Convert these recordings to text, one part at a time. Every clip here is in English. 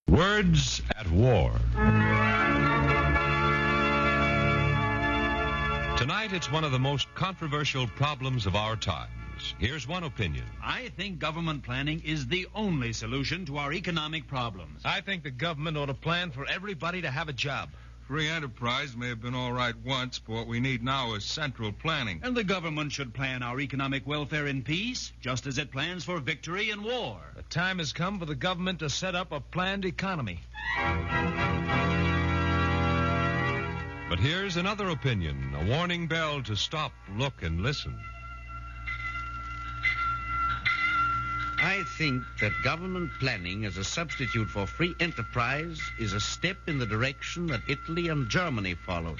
Words at War. Tonight, it's one of the most controversial problems of our times. Here's one opinion. I think government planning is the only solution to our economic problems. I think the government ought to plan for everybody to have a job. Free enterprise may have been all right once, but what we need now is central planning. And the government should plan our economic welfare in peace, just as it plans for victory in war. The time has come for the government to set up a planned economy. But here's another opinion, a warning bell to stop, look, and listen. I think that government planning as a substitute for free enterprise is a step in the direction that Italy and Germany followed.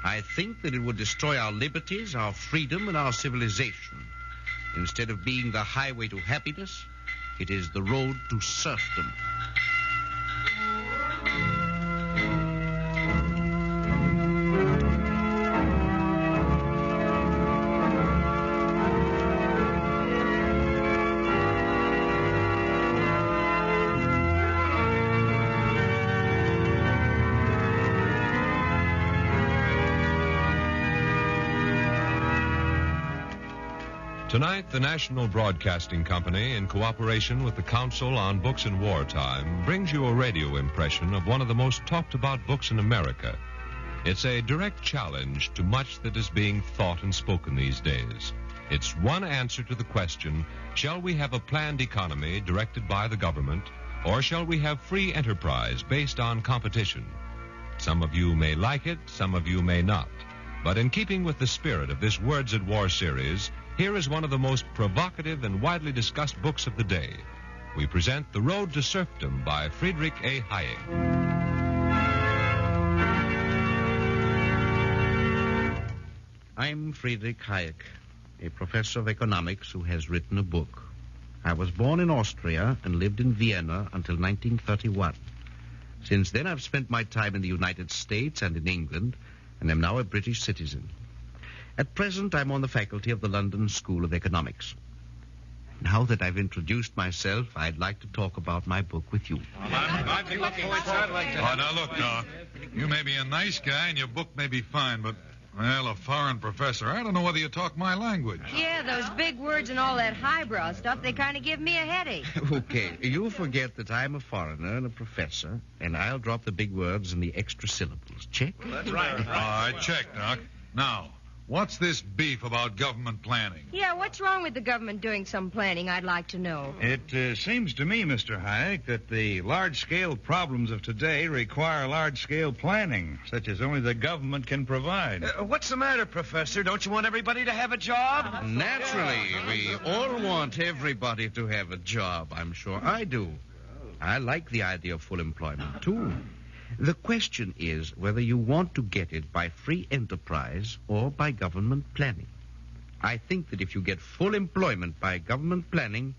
I think that it would destroy our liberties, our freedom, and our civilization. Instead of being the highway to happiness, it is the road to serfdom. Tonight, the National Broadcasting Company, in cooperation with the Council on Books in Wartime, brings you a radio impression of one of the most talked about books in America. It's a direct challenge to much that is being thought and spoken these days. It's one answer to the question, shall we have a planned economy directed by the government, or shall we have free enterprise based on competition? Some of you may like it, some of you may not. But in keeping with the spirit of this Words at War series, here is one of the most provocative and widely discussed books of the day. We present The Road to Serfdom by Friedrich A. Hayek. I'm Friedrich Hayek, a professor of economics who has written a book. I was born in Austria and lived in Vienna until 1931. Since then, I've spent my time in the United States and in England, and am now a British citizen. At present, I'm on the faculty of the London School of Economics. Now that I've introduced myself, I'd like to talk about my book with you. I'd be looking forward to it like that. Oh, now look, Doc. You may be a nice guy and your book may be fine, but, well, a foreign professor, I don't know whether you talk my language. Yeah, those big words and all that highbrow stuff, they kind of give me a headache. Okay, you forget that I'm a foreigner and a professor, and I'll drop the big words and the extra syllables. Check? That's right. All right, check, Doc. Now, what's this beef about government planning? Yeah, what's wrong with the government doing some planning, I'd like to know. It seems to me, Mr. Hayek, that the large-scale problems of today require large-scale planning, such as only the government can provide. What's the matter, Professor? Don't you want everybody to have a job? Naturally, we all want everybody to have a job. I'm sure I do. I like the idea of full employment, too. The question is whether you want to get it by free enterprise or by government planning. I think that if you get full employment by government planning,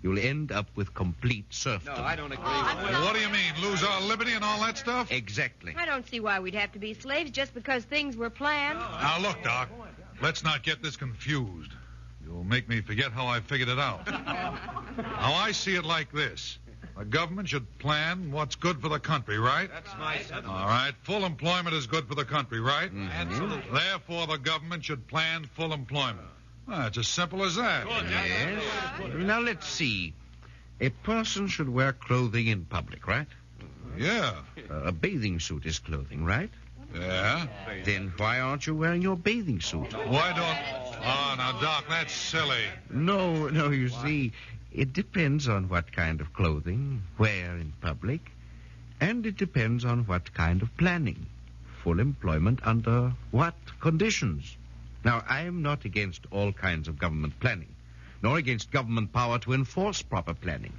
you'll end up with complete serfdom. No, I don't agree. What do you mean, lose our liberty and all that stuff? Exactly. I don't see why we'd have to be slaves just because things were planned. Now, look, Doc, let's not get this confused. You'll make me forget how I figured it out. Now, I see it like this. The government should plan what's good for the country, right? That's my sentiment. All right. Full employment is good for the country, right? Absolutely. Therefore, the government should plan full employment. Well, it's as simple as that. Yes. Now, let's see. A person should wear clothing in public, right? Yeah. A bathing suit is clothing, right? Yeah. Then why aren't you wearing your bathing suit? Why don't... Oh, now, Doc, that's silly. No, you see, it depends on what kind of clothing, where in public, and it depends on what kind of planning. Full employment under what conditions? Now, I am not against all kinds of government planning, nor against government power to enforce proper planning.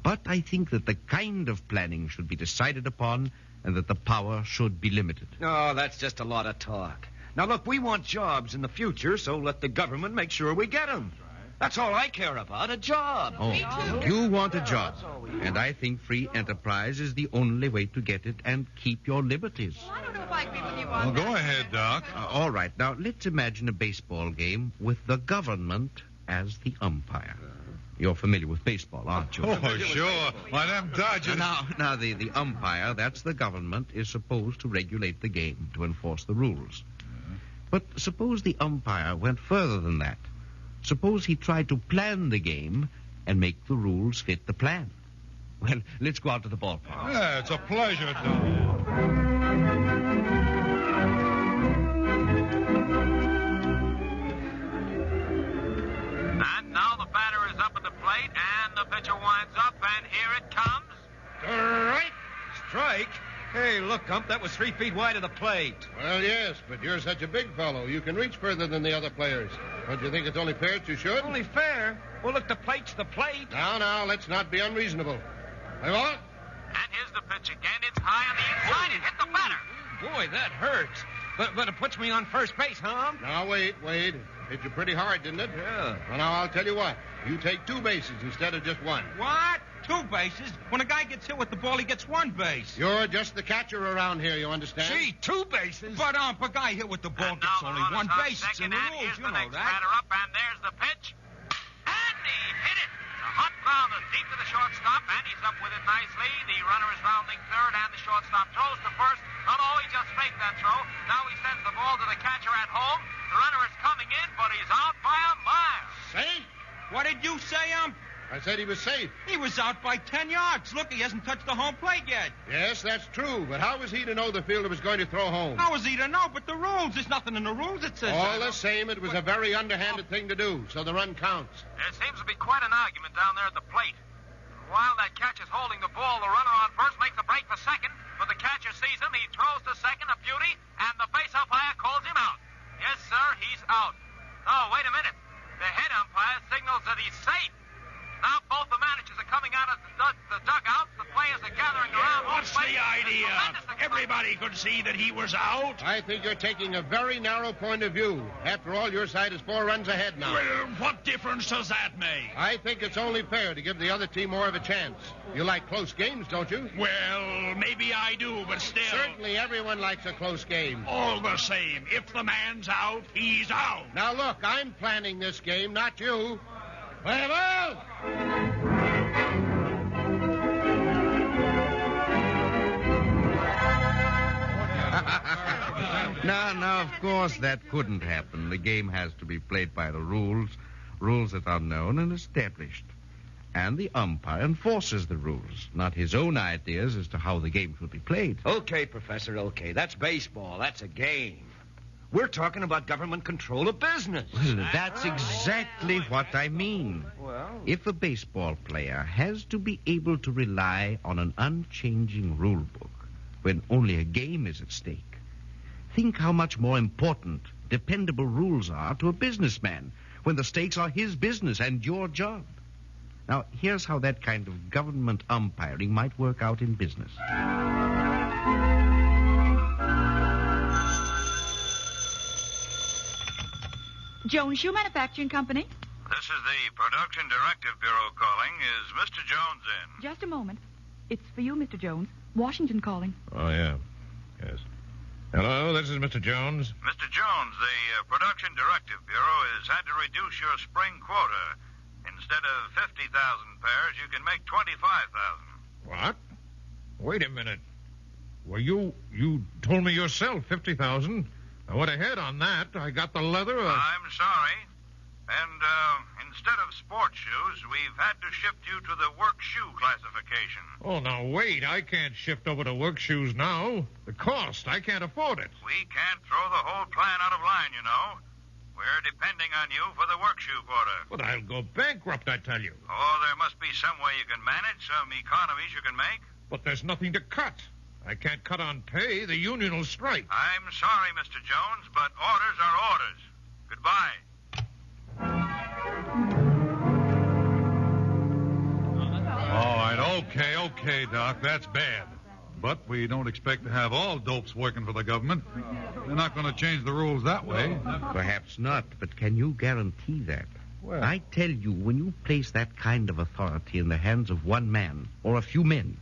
But I think that the kind of planning should be decided upon and that the power should be limited. No, that's just a lot of talk. Now, look, we want jobs in the future, so let the government make sure we get them. That's all I care about, a job. Oh, you want a job. And I think free enterprise is the only way to get it and keep your liberties. I don't know if I agree with you Well, on go ahead, Doc. All right. Now, let's imagine a baseball game with the government as the umpire. You're familiar with baseball, aren't you? Oh, sure. Why, them Dodgers... Now, the umpire, that's the government, is supposed to regulate the game, to enforce the rules. But suppose the umpire went further than that. Suppose he tried to plan the game and make the rules fit the plan. Well, let's go out to the ballpark. Yeah, it's a pleasure, Doc. And now the batter is up at the plate, and the pitcher winds up, and here it comes. Strike? Hey, look, Ump, that was 3 feet wide of the plate. Well, yes, but you're such a big fellow. You can reach further than the other players. Don't you think it's only fair that you should? Only fair? Well, look, the plate's the plate. Now, let's not be unreasonable. Play ball? And here's the pitch again. It's high on the inside. It hit the batter. Boy, that hurts. But it puts me on first base, huh, Ump? Now, wait. Hit you pretty hard, didn't it? Yeah. Well, now, I'll tell you what. You take 2 bases instead of just 1. What? 2 bases? When a guy gets hit with the ball, he gets 1 base. You're just the catcher around here, you understand? Gee, 2 bases? But, a guy hit with the ball And gets now only the 1 runner's on base. It's in second, the and rules, here's you the know next that. batter up, and there's the pitch. And he hit it. A hot grounder deep to the shortstop, and he's up with it nicely. The runner is rounding third, and the shortstop throws to first. He just faked that throw. Now he sends the ball to the catcher at home. The runner is coming in, but he's out by a mile. Safe? What did you say, I said he was safe. He was out by 10 yards. Look, he hasn't touched the home plate yet. Yes, that's true, but how was he to know the fielder was going to throw home? How is he to know? But the rules. There's nothing in the rules that says All that. the same, it was a very underhanded thing to do, so the run counts. There seems to be quite an argument down there at the plate. While that catcher's holding the ball, the runner on first makes a break for second, but the catcher sees him. He throws to second, a beauty, and the base umpire calls him out. Yes, sir, he's out. Oh, wait a minute. The head umpire signals that he's safe. Now both the managers are coming out of the dugouts. The players are gathering around. What's the idea? Everybody could see that he was out. I think you're taking a very narrow point of view. After all, your side is 4 runs ahead now. Well, what difference does that make? I think it's only fair to give the other team more of a chance. You like close games, don't you? Well, maybe I do, but still. Certainly everyone likes a close game. All the same, if the man's out, he's out. Now, look, I'm planning this game, not you. Play ball! No, of course that couldn't happen. The game has to be played by the rules that are known and established. And the umpire enforces the rules, not his own ideas as to how the game should be played. Okay, Professor, okay. That's baseball. That's a game. We're talking about government control of business. Well, that's exactly what I mean. Well, If a baseball player has to be able to rely on an unchanging rule book when only a game is at stake, think how much more important dependable rules are to a businessman when the stakes are his business and your job. Now, here's how that kind of government umpiring might work out in business. Jones Shoe Manufacturing Company. This is the Production Directive Bureau calling. Is Mr. Jones in? Just a moment. It's for you, Mr. Jones. Washington calling. Oh, yeah. Yes. Hello, this is Mr. Jones. Mr. Jones, the Production Directive Bureau has had to reduce your spring quota. Instead of 50,000 pairs, you can make 25,000. What? Wait a minute. Well, you told me yourself 50,000. I went ahead on that. I got the leather. I'm sorry. And instead of sports shoes, we've had to shift you to the work shoe classification. Oh, now wait. I can't shift over to work shoes now. The cost. I can't afford it. We can't throw the whole plan out of line, you know. We're depending on you for the work shoe quota. But I'll go bankrupt, I tell you. Oh, there must be some way you can manage, some economies you can make. But there's nothing to cut. I can't cut on pay. The union will strike. I'm sorry, Mr. Jones, but orders are orders. Goodbye. All right, okay, Doc. That's bad. But we don't expect to have all dopes working for the government. They're not going to change the rules that way. Perhaps not, but can you guarantee that? Well, I tell you, when you place that kind of authority in the hands of one man or a few men,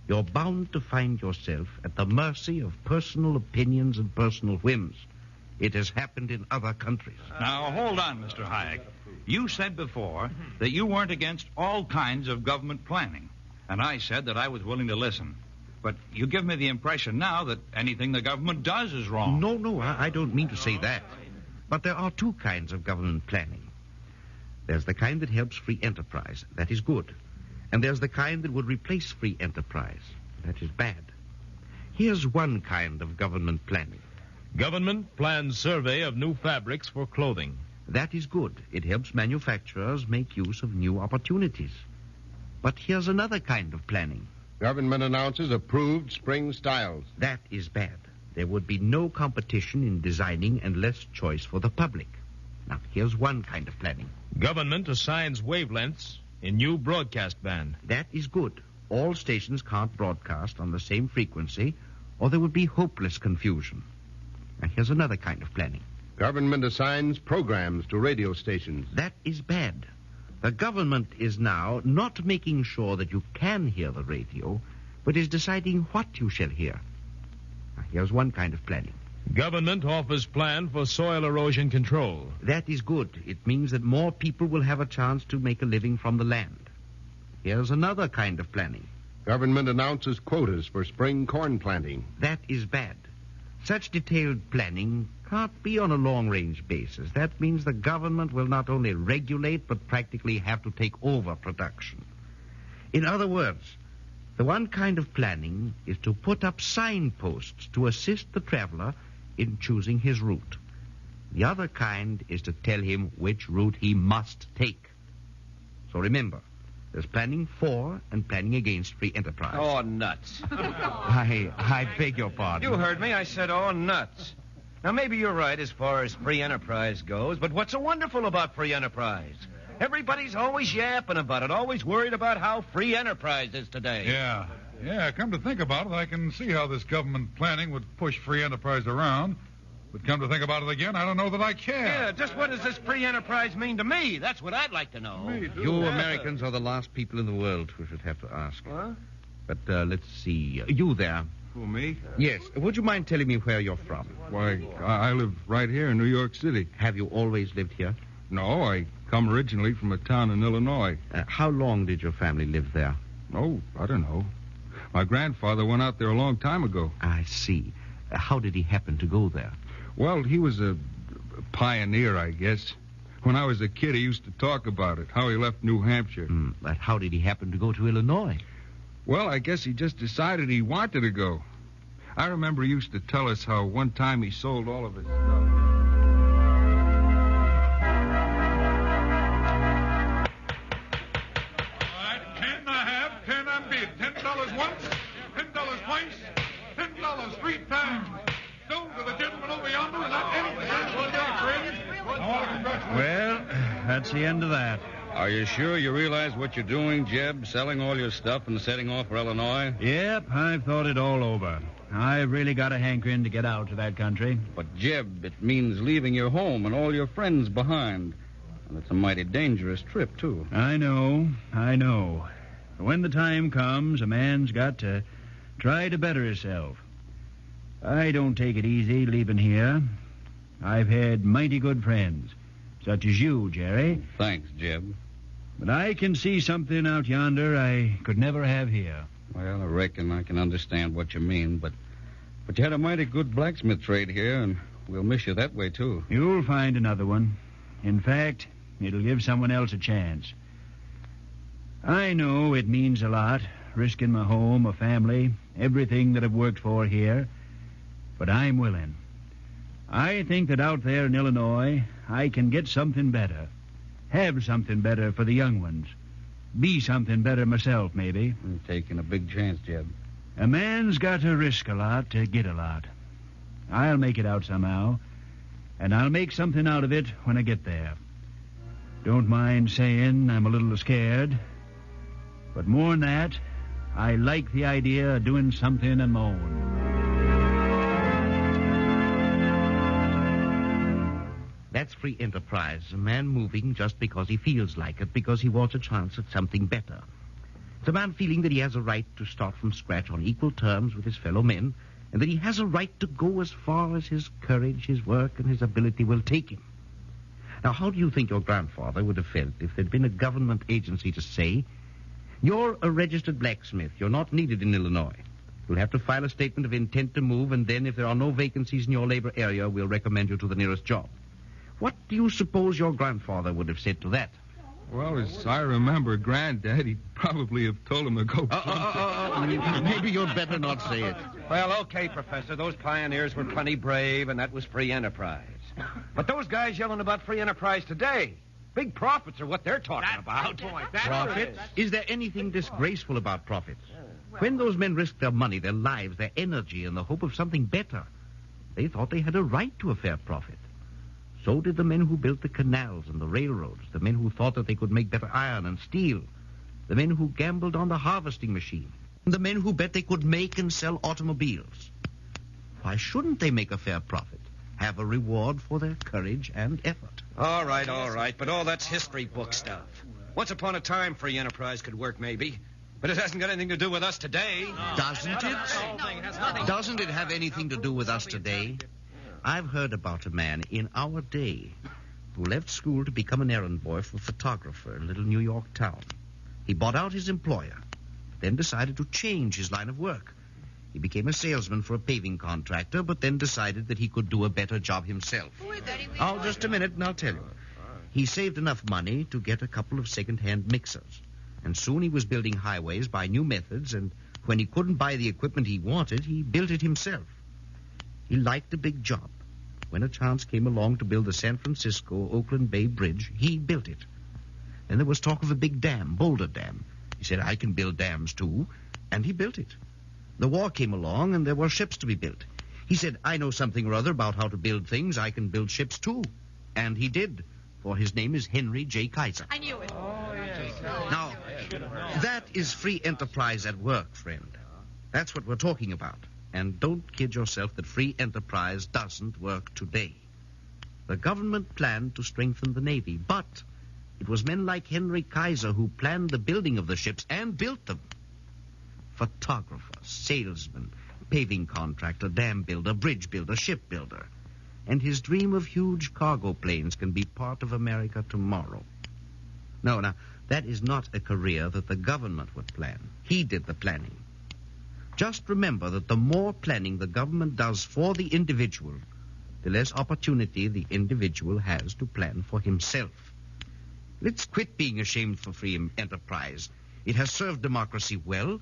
you're bound to find yourself at the mercy of personal opinions and personal whims. It has happened in other countries. Now, hold on, Mr. Hayek. You said before that you weren't against all kinds of government planning. And I said that I was willing to listen. But you give me the impression now that anything the government does is wrong. No, I don't mean to say that. But there are two kinds of government planning. There's the kind that helps free enterprise. That is good. And there's the kind that would replace free enterprise. That is bad. Here's one kind of government planning. Government plans survey of new fabrics for clothing. That is good. It helps manufacturers make use of new opportunities. But here's another kind of planning. Government announces approved spring styles. That is bad. There would be no competition in designing and less choice for the public. Now, here's one kind of planning. Government assigns wavelengths in new broadcast band. That is good. All stations can't broadcast on the same frequency, or there would be hopeless confusion. Now, here's another kind of planning. Government assigns programs to radio stations. That is bad. The government is now not making sure that you can hear the radio, but is deciding what you shall hear. Now, here's one kind of planning. Government offers plan for soil erosion control. That is good. It means that more people will have a chance to make a living from the land. Here's another kind of planning. Government announces quotas for spring corn planting. That is bad. Such detailed planning can't be on a long-range basis. That means the government will not only regulate, but practically have to take over production. In other words, the one kind of planning is to put up signposts to assist the traveler in choosing his route. The other kind is to tell him which route he must take. So remember, there's planning for and planning against free enterprise. Oh, nuts. I beg your pardon. You heard me. I said, oh, nuts. Now, maybe you're right as far as free enterprise goes, but what's so wonderful about free enterprise? Everybody's always yapping about it, always worried about how free enterprise is today. Yeah, come to think about it, I can see how this government planning would push free enterprise around. But come to think about it again, I don't know that I can. Yeah, just what does this free enterprise mean to me? That's what I'd like to know. Me too. You Americans are the last people in the world who should have to ask. What? But let's see. You there. Who, me? Yes. Would you mind telling me where you're from? Why, I live right here in New York City. Have you always lived here? No, I come originally from a town in Illinois. How long did your family live there? Oh, I don't know. My grandfather went out there a long time ago. I see. How did he happen to go there? Well, he was a pioneer, I guess. When I was a kid, he used to talk about it, how he left New Hampshire. But how did he happen to go to Illinois? Well, I guess he just decided he wanted to go. I remember he used to tell us how one time he sold all of his stuff. All right, can I have 10 and bid? $10 once, $10 twice, $10 3 times. So to the gentleman over yonder, and that Well, that's the end of that. Are you sure you realize what you're doing, Jeb? Selling all your stuff and setting off for Illinois? Yep, I've thought it all over. I've really got a hankering to get out to that country. But, Jeb, it means leaving your home and all your friends behind. And it's a mighty dangerous trip, too. I know. When the time comes, a man's got to try to better himself. I don't take it easy leaving here. I've had mighty good friends, such as you, Jerry. Thanks, Jeb. But I can see something out yonder I could never have here. Well, I reckon I can understand what you mean, but you had a mighty good blacksmith trade here, and we'll miss you that way, too. You'll find another one. In fact, it'll give someone else a chance. I know it means a lot, risking my home, my family, everything that I've worked for here, but I'm willing. I think that out there in Illinois, I can get something better. Have something better for the young ones. Be something better myself, maybe. You're taking a big chance, Jeb. A man's got to risk a lot to get a lot. I'll make it out somehow, and I'll make something out of it when I get there. Don't mind saying I'm a little scared, but more than that, I like the idea of doing something on my own. That's free enterprise, a man moving just because he feels like it, because he wants a chance at something better. It's a man feeling that he has a right to start from scratch on equal terms with his fellow men and that he has a right to go as far as his courage, his work, and his ability will take him. Now, how do you think your grandfather would have felt if there'd been a government agency to say, you're a registered blacksmith, you're not needed in Illinois. You'll have to file a statement of intent to move, and then if there are no vacancies in your labor area, we'll recommend you to the nearest job. What do you suppose your grandfather would have said to that? Well, as I remember, Granddad, he'd probably have told him to go... Maybe you'd better not say it. Well, okay, Professor. Those pioneers were plenty brave, and that was free enterprise. But those guys yelling about free enterprise today, big profits are what they're talking about. Profits? Is there anything disgraceful about profits? When those men risked their money, their lives, their energy, in the hope of something better, they thought they had a right to a fair profit. So did the men who built the canals and the railroads, the men who thought that they could make better iron and steel, the men who gambled on the harvesting machine, the men who bet they could make and sell automobiles. Why shouldn't they make a fair profit, have a reward for their courage and effort? All right, but all that's history book stuff. Once upon a time, free enterprise could work, maybe. But it hasn't got anything to do with us today. Doesn't it? Doesn't it have anything to do with us today? I've heard about a man in our day who left school to become an errand boy for a photographer in a little New York town. He bought out his employer, then decided to change his line of work. He became a salesman for a paving contractor, but then decided that he could do a better job himself. Oh, just a minute, and I'll tell you. He saved enough money to get a couple of second-hand mixers. And soon he was building highways by new methods, and when he couldn't buy the equipment he wanted, he built it himself. He liked a big job. When a chance came along to build the San Francisco-Oakland Bay Bridge, he built it. Then there was talk of a big dam, Boulder Dam. He said, I can build dams too, and he built it. The war came along, and there were ships to be built. He said, I know something or other about how to build things. I can build ships too. And he did, for his name is Henry J. Kaiser. I knew it. Now, that is free enterprise at work, friend. That's what we're talking about. And don't kid yourself that free enterprise doesn't work today. The government planned to strengthen the Navy, but it was men like Henry Kaiser who planned the building of the ships and built them. Photographer, salesman, paving contractor, dam builder, bridge builder, ship builder. And his dream of huge cargo planes can be part of America tomorrow. No, now, that is not a career that the government would plan. He did the planning. Just remember that the more planning the government does for the individual, the less opportunity the individual has to plan for himself. Let's quit being ashamed for free enterprise. It has served democracy well,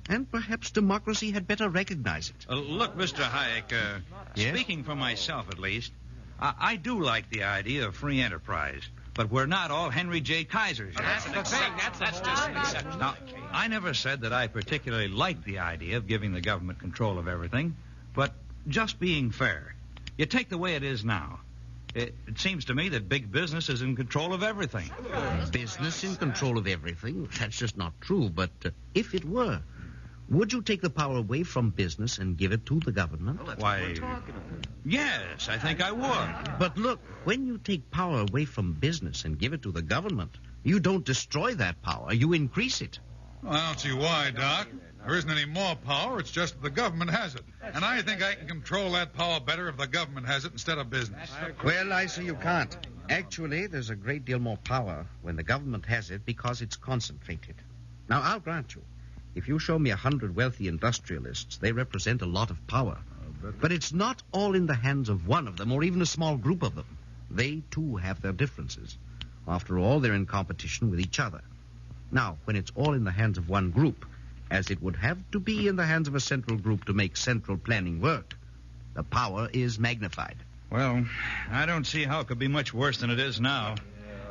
and perhaps democracy had better recognize it. Look, Mr. Hayek, Yes? speaking for myself at least, I do like the idea of free enterprise, but we're not all Henry J. Kaisers. That's the thing. That's just an exception. Now, I never said that I particularly liked the idea of giving the government control of everything, but just being fair. You take the way it is now. It seems to me that big business is in control of everything. Business in control of everything? That's just not true, but if it were, would you take the power away from business and give it to the government? Why, yes, I think I would. But look, when you take power away from business and give it to the government, you don't destroy that power, you increase it. Well, I don't see why, Doc. There isn't any more power. It's just that the government has it. And I think I can control that power better if the government has it instead of business. Well, I see you can't. Actually, there's a great deal more power when the government has it because it's concentrated. Now, I'll grant you, if you show me 100 wealthy industrialists, they represent a lot of power. But it's not all in the hands of one of them or even a small group of them. They, too, have their differences. After all, they're in competition with each other. Now, when it's all in the hands of one group, as it would have to be in the hands of a central group to make central planning work, the power is magnified. Well, I don't see how it could be much worse than it is now.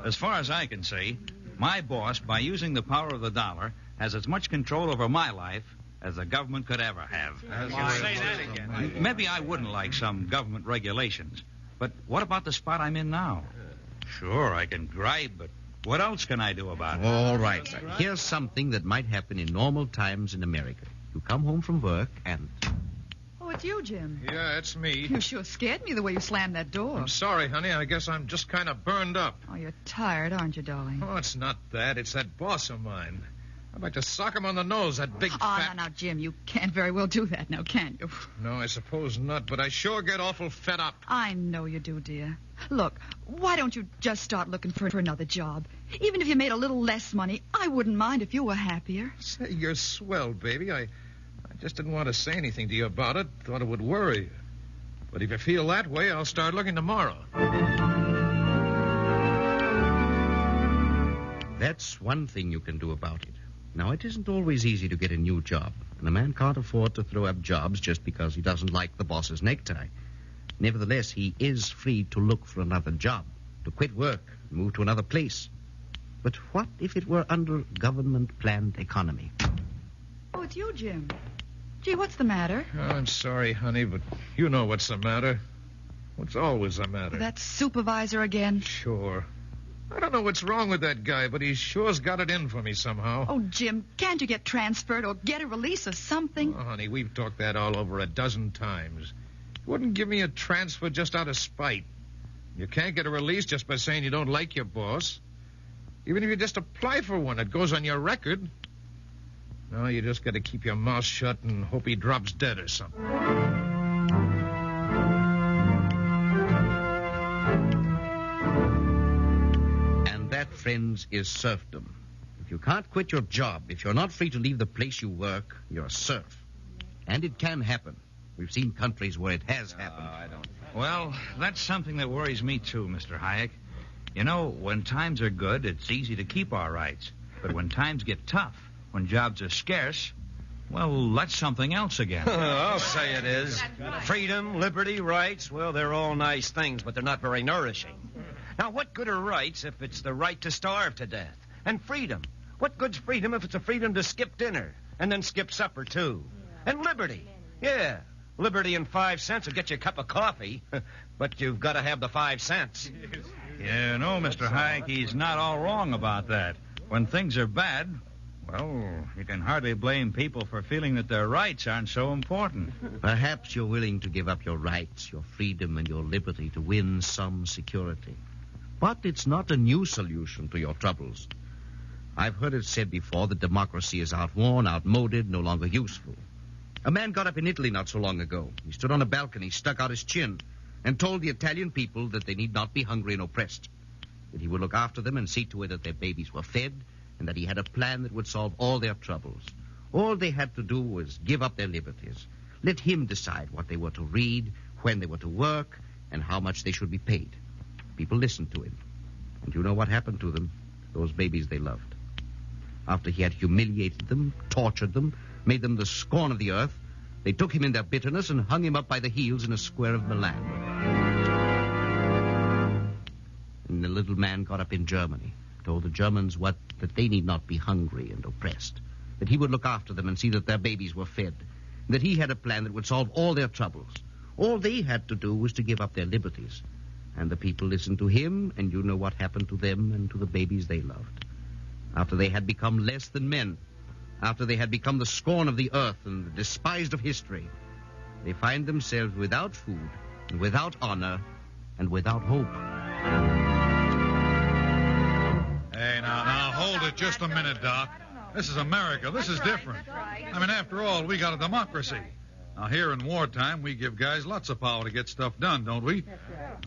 As far as I can see, my boss, by using the power of the dollar, has as much control over my life as the government could ever have. Say that again. Maybe I wouldn't like some government regulations, but what about the spot I'm in now? Sure, I can gripe, but what else can I do about it? All right, sir. Here's something that might happen in normal times in America. You come home from work and... Oh, it's you, Jim. Yeah, it's me. You sure scared me the way you slammed that door. I'm sorry, honey. I guess I'm just kind of burned up. Oh, you're tired, aren't you, darling? Oh, it's not that. It's that boss of mine. I'd like to sock him on the nose, that big fat... Now, Jim, you can't very well do that now, can you? No, I suppose not, but I sure get awful fed up. I know you do, dear. Look, why don't you just start looking for another job? Even if you made a little less money, I wouldn't mind if you were happier. Say, you're swell, baby. I just didn't want to say anything to you about it. Thought it would worry you. But if you feel that way, I'll start looking tomorrow. That's one thing you can do about it. Now, it isn't always easy to get a new job, and a man can't afford to throw up jobs just because he doesn't like the boss's necktie. Nevertheless, he is free to look for another job, to quit work and move to another place. But what if it were under government-planned economy? Oh, it's you, Jim. Gee, what's the matter? Oh, I'm sorry, honey, but you know what's the matter. What's always the matter? That supervisor again? Sure. I don't know what's wrong with that guy, but he sure's got it in for me somehow. Oh, Jim, can't you get transferred or get a release or something? Oh, honey, we've talked that all over a dozen times. You wouldn't give me a transfer just out of spite. You can't get a release just by saying you don't like your boss. Even if you just apply for one, it goes on your record. No, you just got to keep your mouth shut and hope he drops dead or something. And that, friends, is serfdom. If you can't quit your job, if you're not free to leave the place you work, you're a serf. And it can happen. We've seen countries where it has happened. Well, that's something that worries me, too, Mr. Hayek. You know, when times are good, it's easy to keep our rights. But when times get tough, when jobs are scarce, well, that's something else again. I'll say it is. Freedom, liberty, rights, well, they're all nice things, but they're not very nourishing. Now, what good are rights if it's the right to starve to death? And freedom. What good's freedom if it's a freedom to skip dinner and then skip supper, too? And liberty. Yeah, liberty and 5 cents will get you a cup of coffee, but you've got to have the 5 cents. Yeah, no, Mr. Hayek, he's not all wrong about that. When things are bad, well, you can hardly blame people for feeling that their rights aren't so important. Perhaps you're willing to give up your rights, your freedom, and your liberty to win some security. But it's not a new solution to your troubles. I've heard it said before that democracy is outworn, outmoded, no longer useful. A man got up in Italy not so long ago. He stood on a balcony, stuck out his chin, and told the Italian people that they need not be hungry and oppressed, that he would look after them and see to it that their babies were fed, and that he had a plan that would solve all their troubles. All they had to do was give up their liberties. Let him decide what they were to read, when they were to work, and how much they should be paid. People listened to him. And you know what happened to them? Those babies they loved. After he had humiliated them, tortured them, made them the scorn of the earth, they took him in their bitterness and hung him up by the heels in a square of Milan. And the little man got up in Germany, told the Germans that they need not be hungry and oppressed, that he would look after them and see that their babies were fed, and that he had a plan that would solve all their troubles. All they had to do was to give up their liberties. And the people listened to him, and you know what happened to them and to the babies they loved. After they had become less than men, after they had become the scorn of the earth and the despised of history, they find themselves without food and without honor and without hope. Hey, now, hold it just a minute, Doc. This is America. This is different. I mean, after all, we got a democracy. Now, here in wartime, we give guys lots of power to get stuff done, don't we?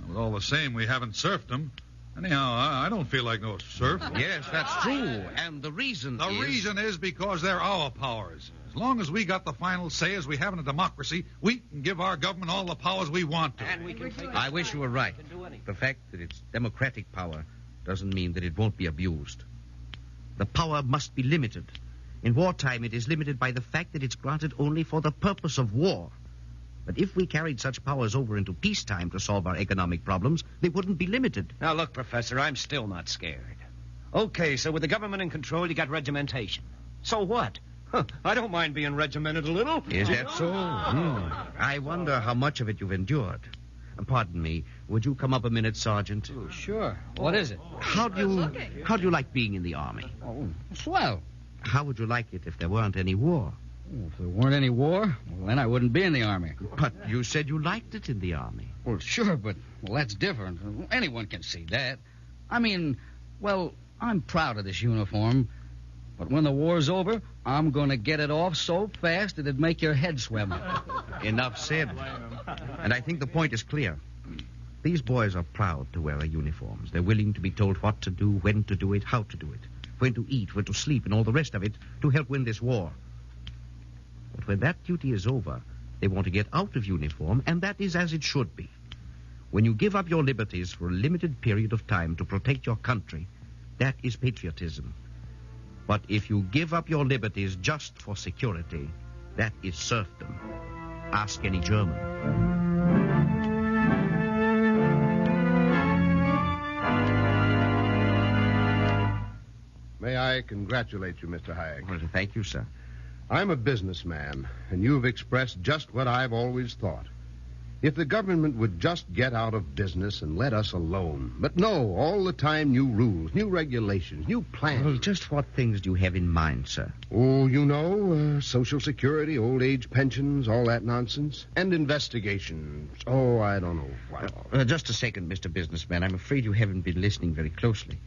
But all the same, we haven't serfdom. Anyhow, I don't feel like no serf. Yes, that's true. And the reason The reason is because they're our powers. As long as we got the final say as we have in a democracy, we can give our government all the powers we want to. I wish you were right. The fact that it's democratic power doesn't mean that it won't be abused. The power must be limited. In wartime, it is limited by the fact that it's granted only for the purpose of war. But if we carried such powers over into peacetime to solve our economic problems, they wouldn't be limited. Now, look, Professor, I'm still not scared. Okay, so with the government in control, you got regimentation. So what? I don't mind being regimented a little. Is that so? I wonder how much of it you've endured. Pardon me. Would you come up a minute, Sergeant? Oh, sure. What is it? How do you like being in the Army? Oh, swell. How would you like it if there weren't any war? If there weren't any war, well, then I wouldn't be in the Army. But you said you liked it in the Army. Well, sure, but that's different. Anyone can see that. I mean, well, I'm proud of this uniform, But when the war's over, I'm going to get it off so fast it'd make your head swim. Enough said. And I think the point is clear. These boys are proud to wear their uniforms. They're willing to be told what to do, when to do it, how to do it, when to eat, when to sleep, and all the rest of it to help win this war. But when that duty is over, they want to get out of uniform, and that is as it should be. When you give up your liberties for a limited period of time to protect your country, that is patriotism. But if you give up your liberties just for security, that is serfdom. Ask any German. May I congratulate you, Mr. Hayek? Well, thank you, sir. I'm a businessman, and you've expressed just what I've always thought. If the government would just get out of business and let us alone. But no, all the time new rules, new regulations, new plans. Well, just what things do you have in mind, sir? Oh, you know, Social Security, old age pensions, all that nonsense. And investigations. Oh, I don't know what. Just a second, Mr. Businessman. I'm afraid you haven't been listening very closely.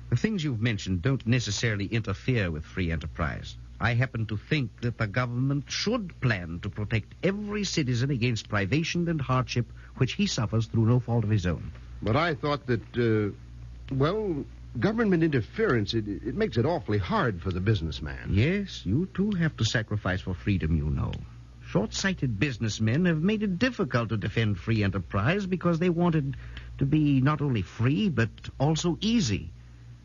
The things you've mentioned don't necessarily interfere with free enterprise. I happen to think that the government should plan to protect every citizen against privation and hardship which he suffers through no fault of his own. But I thought that, government interference, it makes it awfully hard for the businessman. Yes, you too have to sacrifice for freedom, you know. Short-sighted businessmen have made it difficult to defend free enterprise because they wanted to be not only free, but also easy.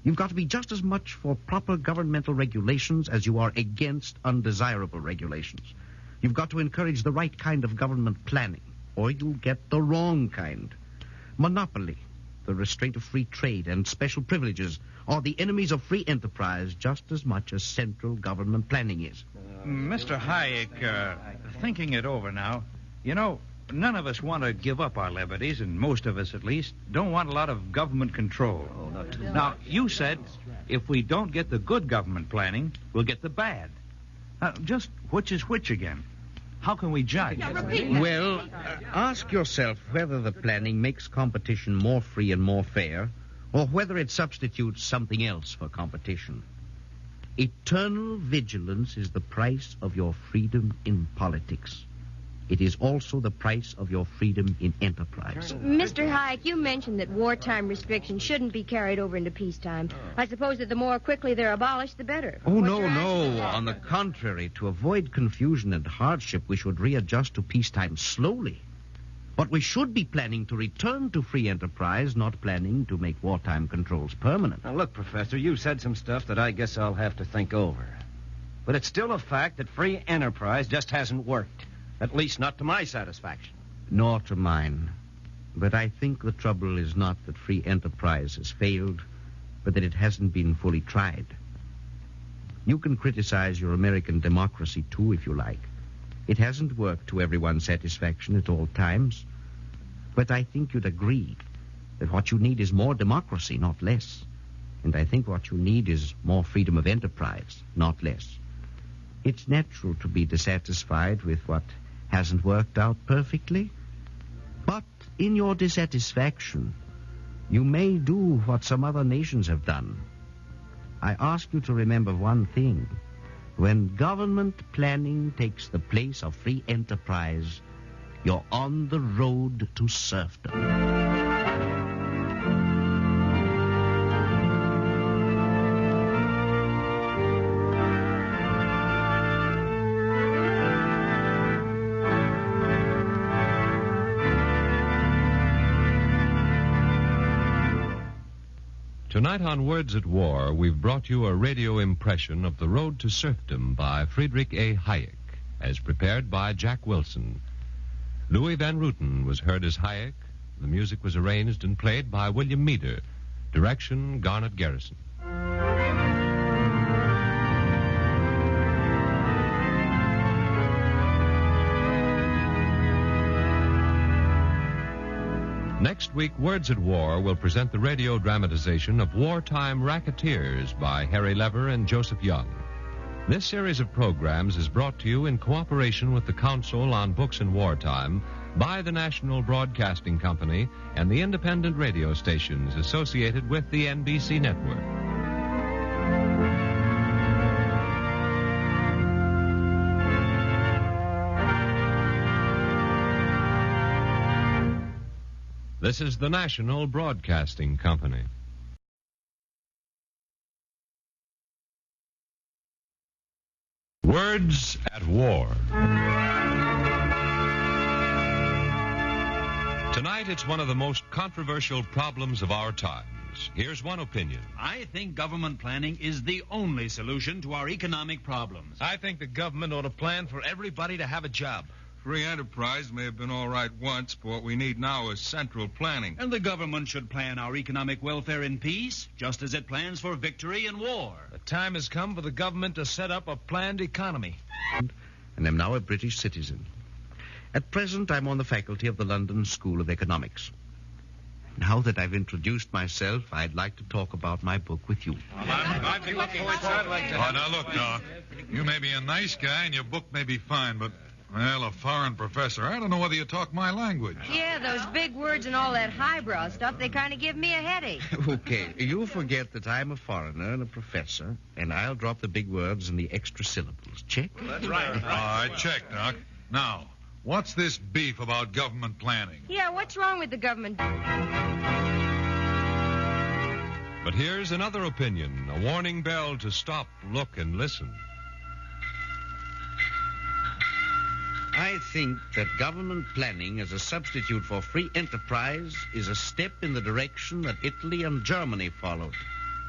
You've got to be just as much for proper governmental regulations as you are against undesirable regulations. You've got to encourage the right kind of government planning, or you'll get the wrong kind. Monopoly, the restraint of free trade, and special privileges are the enemies of free enterprise just as much as central government planning is. Mr. Hayek, thinking it over now, you know, none of us want to give up our liberties, and most of us, at least, don't want a lot of government control. Now, you said if we don't get the good government planning, we'll get the bad. Just which is which again? How can we judge? Well, ask yourself whether the planning makes competition more free and more fair, or whether it substitutes something else for competition. Eternal vigilance is the price of your freedom in politics. It is also the price of your freedom in enterprise. Mr. Hayek, you mentioned that wartime restrictions shouldn't be carried over into peacetime. I suppose that the more quickly they're abolished, the better. Oh, no. On the contrary, to avoid confusion and hardship, we should readjust to peacetime slowly. But we should be planning to return to free enterprise, not planning to make wartime controls permanent. Now, look, Professor, you've said some stuff that I guess I'll have to think over. But it's still a fact that free enterprise just hasn't worked. At least not to my satisfaction. Nor to mine. But I think the trouble is not that free enterprise has failed, but that it hasn't been fully tried. You can criticize your American democracy, too, if you like. It hasn't worked to everyone's satisfaction at all times. But I think you'd agree that what you need is more democracy, not less. And I think what you need is more freedom of enterprise, not less. It's natural to be dissatisfied with what hasn't worked out perfectly. But in your dissatisfaction, you may do what some other nations have done. I ask you to remember one thing. When government planning takes the place of free enterprise, you're on the road to serfdom. Tonight on Words at War, we've brought you a radio impression of The Road to Serfdom by Friedrich A. Hayek, as prepared by Jack Wilson. Louis Van Rooten was heard as Hayek. The music was arranged and played by William Meader. Direction, Garnet Garrison. Next week, Words at War will present the radio dramatization of Wartime Racketeers by Harry Lever and Joseph Young. This series of programs is brought to you in cooperation with the Council on Books in Wartime by the National Broadcasting Company and the independent radio stations associated with the NBC network. This is the National Broadcasting Company. Words at War. Tonight, it's one of the most controversial problems of our times. Here's one opinion. I think government planning is the only solution to our economic problems. I think the government ought to plan for everybody to have a job. Free enterprise may have been all right once, but what we need now is central planning. And the government should plan our economic welfare in peace, just as it plans for victory in war. The time has come for the government to set up a planned economy. And am now a British citizen. At present, I'm on the faculty of the London School of Economics. Now that I've introduced myself, I'd like to talk about my book with you. Oh, now look, Doc. You may be a nice guy and your book may be fine, but, well, a foreign professor, I don't know whether you talk my language. Yeah, those big words and all that highbrow stuff, they kind of give me a headache. Okay, you forget that I'm a foreigner and a professor, and I'll drop the big words and the extra syllables. Check? That's right. All right, check, Doc. Now, what's this beef about government planning? Yeah, what's wrong with the government? But here's another opinion, a warning bell to stop, look, and listen. I think that government planning as a substitute for free enterprise is a step in the direction that Italy and Germany followed.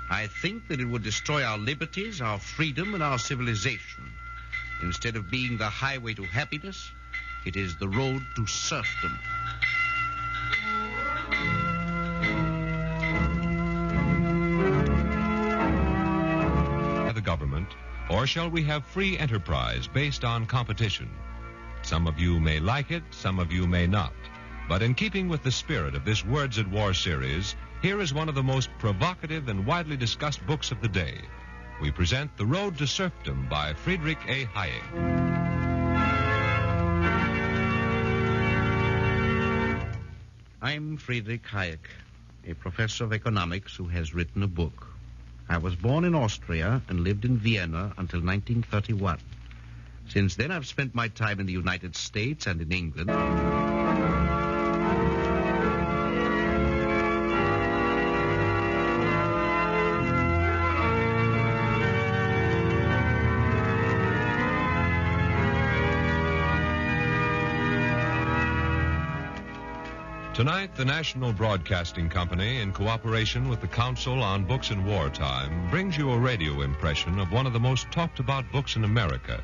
I think that it would destroy our liberties, our freedom, and our civilization. Instead of being the highway to happiness, it is the road to serfdom. The government, or shall we have free enterprise based on competition? Some of you may like it, some of you may not. But in keeping with the spirit of this Words at War series, here is one of the most provocative and widely discussed books of the day. We present The Road to Serfdom by Friedrich A. Hayek. I'm Friedrich Hayek, a professor of economics who has written a book. I was born in Austria and lived in Vienna until 1931. Since then, I've spent my time in the United States and in England. Tonight, the National Broadcasting Company, in cooperation with the Council on Books in Wartime, brings you a radio impression of one of the most talked about books in America.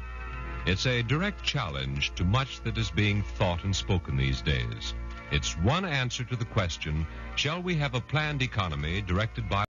It's a direct challenge to much that is being thought and spoken these days. It's one answer to the question, shall we have a planned economy directed by